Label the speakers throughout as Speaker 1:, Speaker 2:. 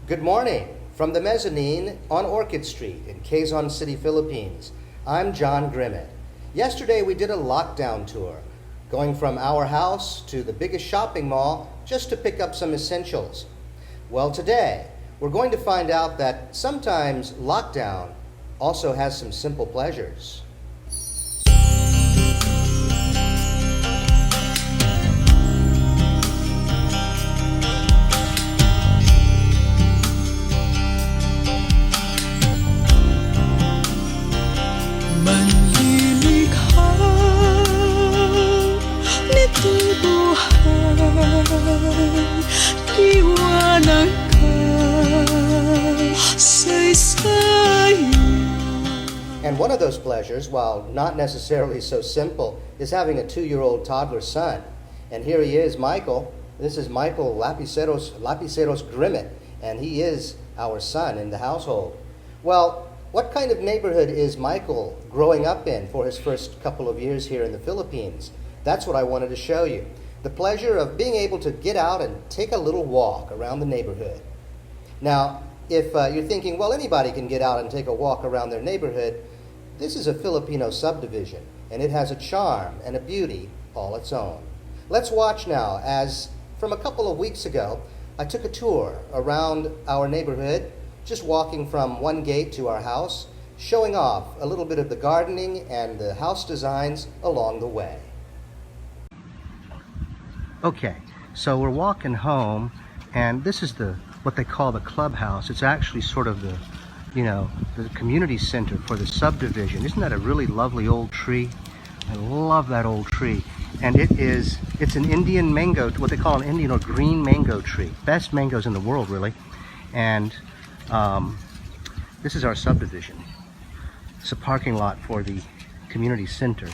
Speaker 1: Good morning from the mezzanine on Orchid Street in Quezon City, Philippines. I'm John Grimmett. Yesterday we did a lockdown tour, going from our house to the biggest shopping mall just to pick up some essentials. Well, today we're going to find out that sometimes lockdown also has some simple pleasures. And one of those pleasures, while not necessarily so simple, is having a 2-year-old toddler son. And here he is, Michael. This is Michael Lapiceros Grimmett, and he is our son in the household. Well, what kind of neighborhood is Michael growing up in for his first couple of years here in the Philippines? That's what I wanted to show you. The pleasure of being able to get out and take a little walk around the neighborhood. Now, if you're thinking, well, anybody can get out and take a walk around their neighborhood, this is a Filipino subdivision, and it has a charm and a beauty all its own. Let's watch now as, from a couple of weeks ago, I took a tour around our neighborhood, just walking from one gate to our house, showing off a little bit of the gardening and the house designs along the way. Okay, so we're walking home, and this is what they call the clubhouse. It's actually sort of the community center for the subdivision. Isn't that a really lovely old tree? I love that old tree. And it's an Indian mango, what they call an Indian or green mango tree. Best mangoes in the world, really. And this is our subdivision. It's a parking lot for the community center.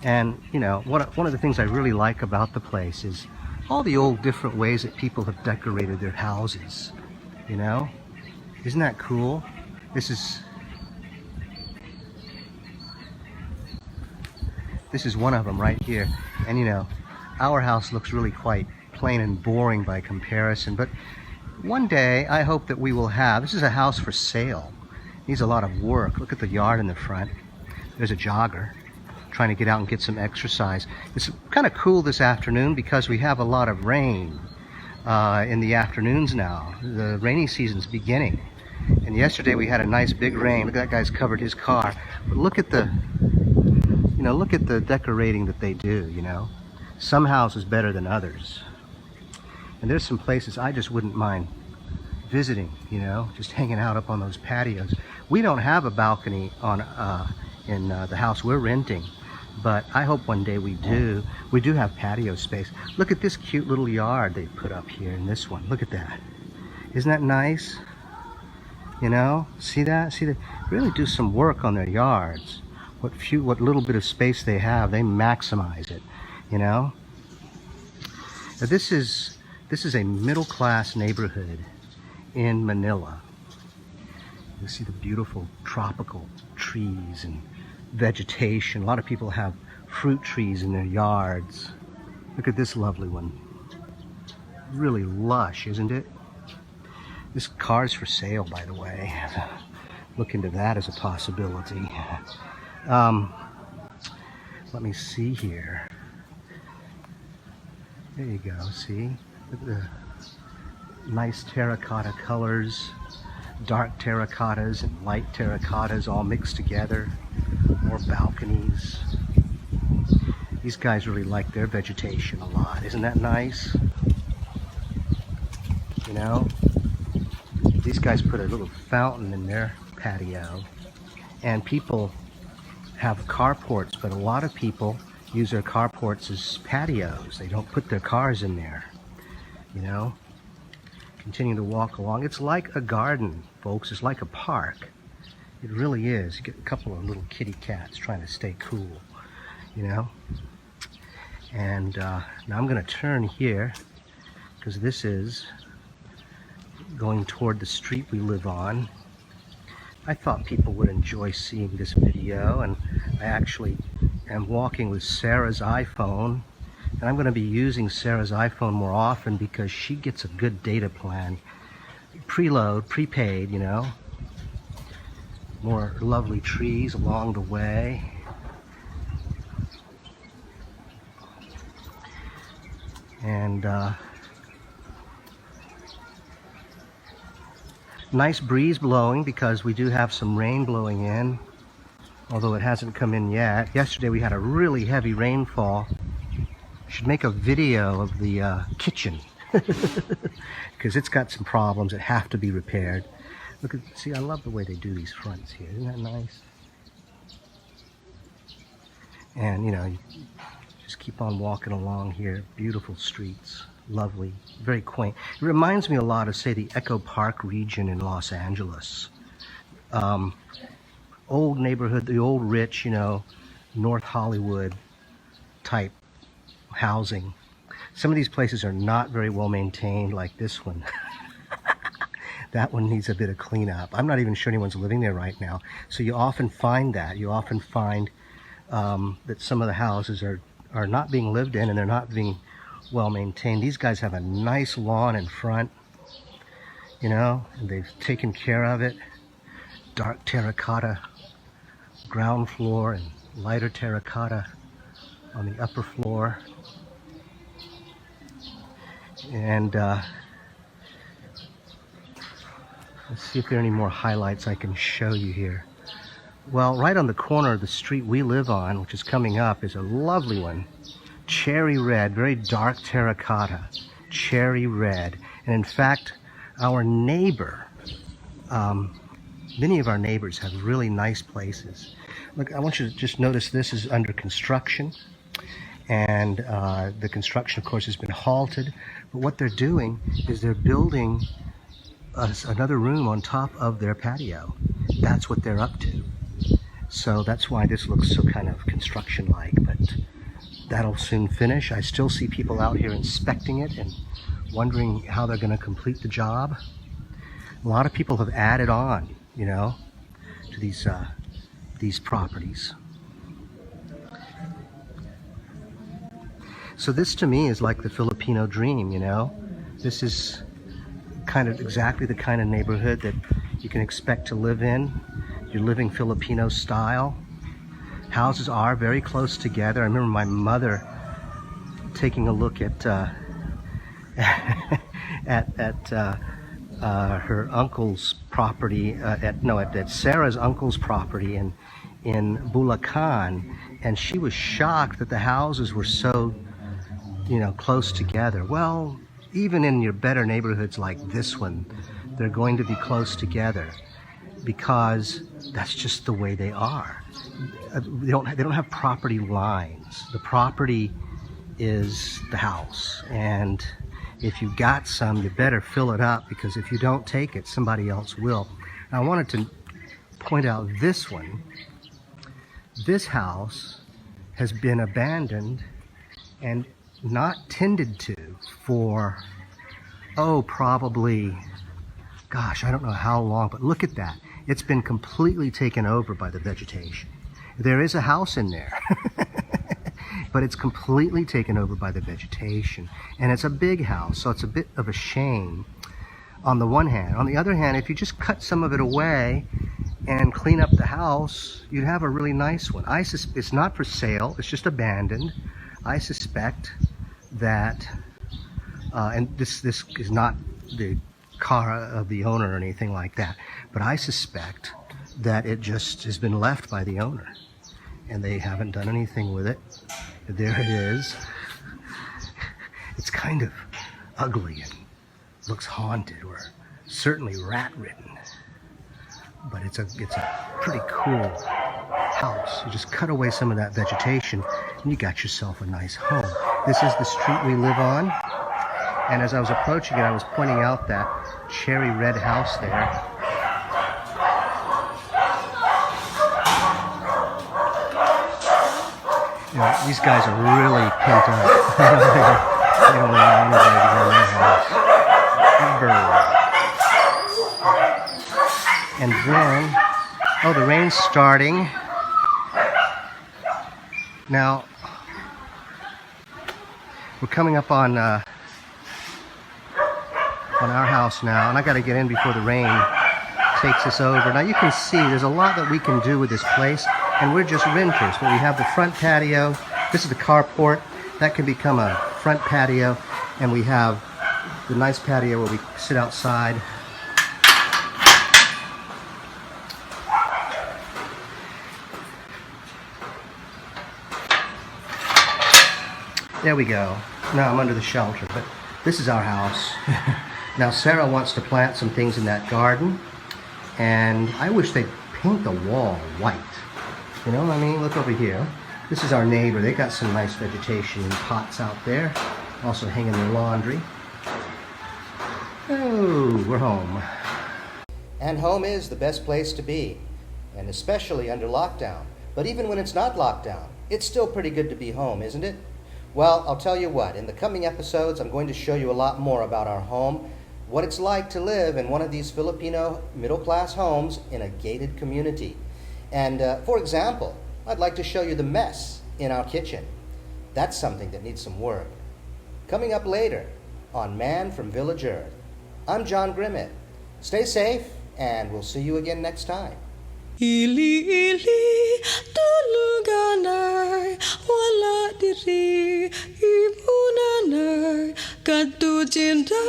Speaker 1: And, one of the things I really like about the place is all the old different ways that people have decorated their houses, Isn't that cool? This is one of them right here. And, our house looks really quite plain and boring by comparison. But one day, I hope that we will have, this is a house for sale. Needs a lot of work. Look at the yard in the front. There's a jogger trying to get out and get some exercise. It's kind of cool this afternoon because we have a lot of rain in the afternoons now. The rainy season's beginning. And yesterday we had a nice big rain. Look, that guy's covered his car. But look at the, look at the decorating that they do, Some houses better than others. And there's some places I just wouldn't mind visiting, just hanging out up on those patios. We don't have a balcony on in the house we're renting, but I hope one day we do. We do have patio space. Look at this cute little yard they put up here in this one. Look at that. Isn't that nice? See that? See, they really do some work on their yards. What little bit of space they have, they maximize it, Now, this is a middle-class neighborhood in Manila. You see the beautiful tropical trees and vegetation. A lot of people have fruit trees in their yards. Look at this lovely one. Really lush, isn't it? This car's for sale, by the way. Look into that as a possibility. Let me see here. There you go, see? Look at the nice terracotta colors. Dark terracottas and light terracottas all mixed together. More balconies. These guys really like their vegetation a lot. Isn't that nice? These guys put a little fountain in their patio. And people have carports, but a lot of people use their carports as patios. They don't put their cars in there, Continue to walk along. It's like a garden, folks. It's like a park. It really is. You get a couple of little kitty cats trying to stay cool, And now I'm going to turn here because this is going toward the street we live on. I thought people would enjoy seeing this video, and I actually am walking with Sarah's iPhone, and I'm going to be using Sarah's iPhone more often because she gets a good data plan preload, prepaid, you know. More lovely trees along the way. And nice breeze blowing because we do have some rain blowing in, although it hasn't come in yet. Yesterday we had a really heavy rainfall. Should make a video of the kitchen because it's got some problems that have to be repaired. Look at, see, I love the way they do these fronts here. Isn't that nice? And you know, you just keep on walking along here. Beautiful streets, lovely, very quaint. It reminds me a lot of, say, the Echo Park region in Los Angeles. Old neighborhood, the old rich, you know, North Hollywood type housing. Some of these places are not very well maintained, like this one. That one needs a bit of cleanup. I'm not even sure anyone's living there right now. So you often find that. You often find that some of the houses are not being lived in and they're not being well maintained. These guys have a nice lawn in front, you know, and they've taken care of it. Dark terracotta ground floor and lighter terracotta on the upper floor. And let's see if there are any more highlights I can show you here. Well, right on the corner of the street we live on, which is coming up, is a lovely one. Cherry red, very dark terracotta, cherry red. And in fact, our neighbor, many of our neighbors have really nice places. Look, I want you to just notice this is under construction. And the construction, of course, has been halted. But what they're doing is they're building another room on top of their patio. That's what they're up to. So that's why this looks so kind of construction-like. But that'll soon finish. I still see people out here inspecting it and wondering how they're going to complete the job. A lot of people have added on, you know, to these properties. So this to me is like the Filipino dream, you know. This is kind of exactly the kind of neighborhood that you can expect to live in. You're living Filipino style. Houses are very close together. I remember my mother taking a look at her uncle's property, at Sarah's uncle's property in Bulacan, and she was shocked that the houses were so, you know, close together. Well, even in your better neighborhoods like this one, they're going to be close together because that's just the way they are. They don't have property lines. The property is the house, and if you got some, you better fill it up, because if you don't take it, somebody else will. Now, I wanted to point out this one. This house has been abandoned and not tended to for, probably, gosh, I don't know how long, but look at that. It's been completely taken over by the vegetation. There is a house in there, but it's completely taken over by the vegetation. And it's a big house, so it's a bit of a shame on the one hand. On the other hand, if you just cut some of it away and clean up the house, you'd have a really nice one. It's not for sale, it's just abandoned. I suspect that, and this is not the car of the owner or anything like that, but I suspect that it just has been left by the owner and they haven't done anything with it. There it is. It's kind of ugly and looks haunted, or certainly rat-ridden, but it's a pretty cool house. You just cut away some of that vegetation and you got yourself a nice home. This is the street we live on, and as I was approaching it, I was pointing out that cherry red house there. You know, these guys are really pent up. They don't allow anybody to go in their house. And then, the rain's starting. Now, we're coming up on on our house now, and I got to get in before the rain takes us over. Now you can see there's a lot that we can do with this place, and we're just renters, but we have the front patio. This is the carport. That can become a front patio, and we have the nice patio where we sit outside. There we go. Now I'm under the shelter, but this is our house. Now Sarah wants to plant some things in that garden, and I wish they'd paint the wall white. You know what I mean? Look over here. This is our neighbor. They got some nice vegetation in pots out there. Also hanging their laundry. Oh, we're home. And home is the best place to be, and especially under lockdown. But even when it's not lockdown, it's still pretty good to be home, isn't it? Well, I'll tell you what, in the coming episodes, I'm going to show you a lot more about our home, what it's like to live in one of these Filipino middle-class homes in a gated community. And for example, I'd like to show you the mess in our kitchen. That's something that needs some work. Coming up later on Man from Village Earth. I'm John Grimmett. Stay safe, and we'll see you again next time.
Speaker 2: Ili-ili, tuluganay, wala diri, imunanay, kadto cinta,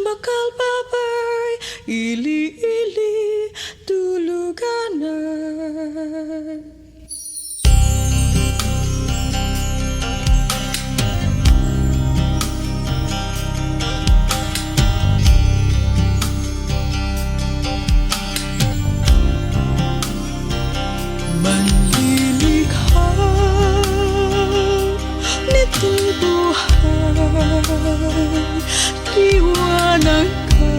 Speaker 2: bakal babay. Ili-ili, tuluganay. Manlilikha nito buhay, liwanag ka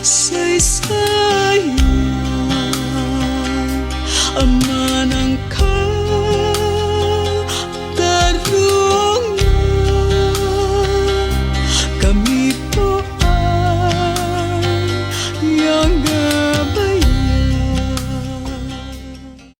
Speaker 2: sa isayang Ama.